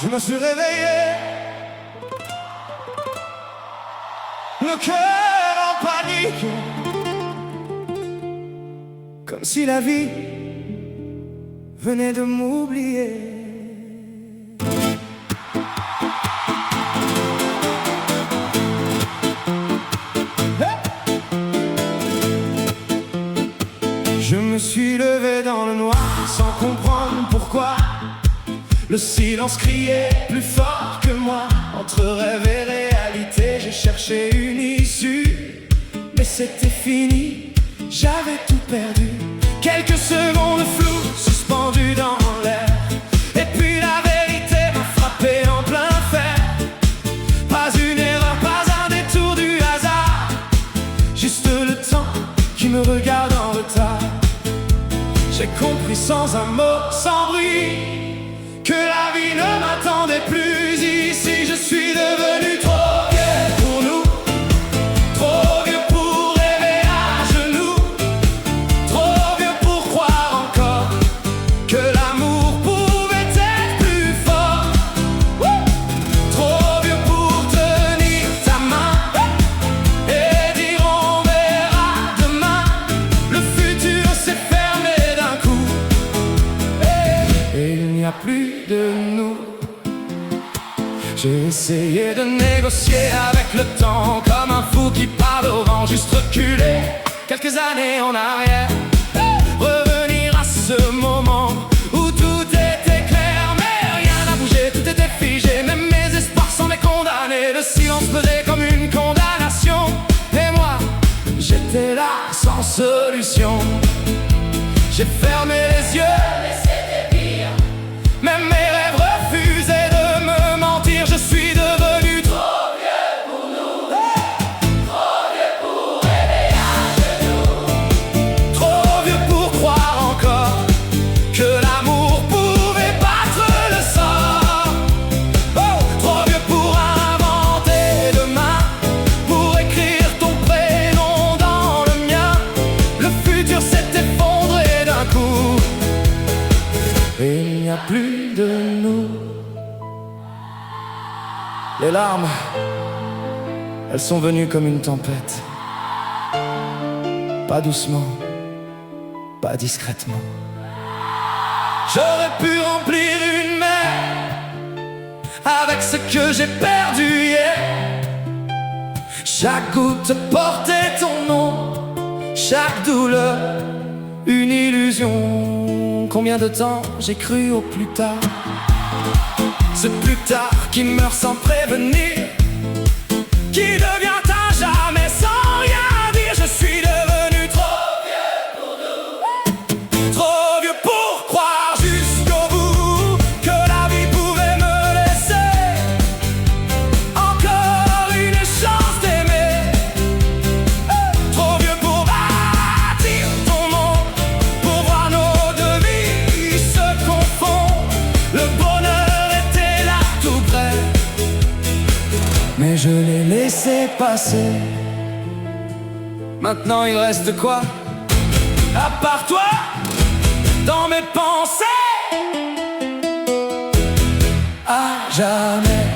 Je me suis réveillé, le cœur en panique, comme si la vie venait de m'oublier. Je me suis levé dans le noir sans comprendre pourquoi. Le silence criait plus fort que moi. Entre rêve et réalité, j'ai cherché une issue, mais c'était fini, j'avais tout perdu. Quelques secondes floues, suspendues dans l'air, et puis la vérité m'a frappé en plein fer. Pas une erreur, pas un détour du hasard, juste le temps qui me regarde en retard. J'ai compris sans un mot, sans bruit, que la vie ne m'attendait plus ici. Je suis devenu trop vieux pour nous, trop vieux pour rêver à genoux, trop vieux pour croire encore que l'amour pouvait être plus fort. Trop vieux pour tenir ta main et dire on verra demain. Le futur s'est fermé d'un coup et il n'y a plus de nous. J'ai essayé de négocier avec le temps, comme un fou qui parle au vent, juste reculer quelques années en arrière, revenir à ce moment où tout était clair, mais rien n'a bougé, tout était figé, même mes espoirs semblaient condamnés. Le silence pesait comme une condamnation, et moi, j'étais là sans solution. J'ai fermé les yeux, même mes rêves refusaient de me mentir. Je suis devenu trop vieux pour nous, trop vieux pour rêver à genoux, trop vieux pour croire encore que l'amour pouvait battre le sort. Trop vieux pour inventer demain, pour écrire ton prénom dans le mien. Le futur s'est effondré d'un coup et il n'y a plus de nous. Les larmes, elles sont venues comme une tempête, pas doucement, pas discrètement. J'aurais pu remplir une mer avec ce que j'ai perdu hier. Chaque goutte portait ton nom, chaque douleur une illusion. Combien de temps j'ai cru au plus tard, ce plus tard qui meurt sans prévenir, qui devient un jamais sans rien dire. Je suis devenu trop vieux pour nous, trop vieux pour croire jusqu'au bout que la vie pouvait me laisser encore une chance d'aimer. Trop vieux pour bâtir ton monde, pour voir nos deux vies se confondre. Le bonheur était là tout près, mais je l'ai laissé passer. Maintenant il reste de quoi, à part toi, dans mes pensées, à jamais.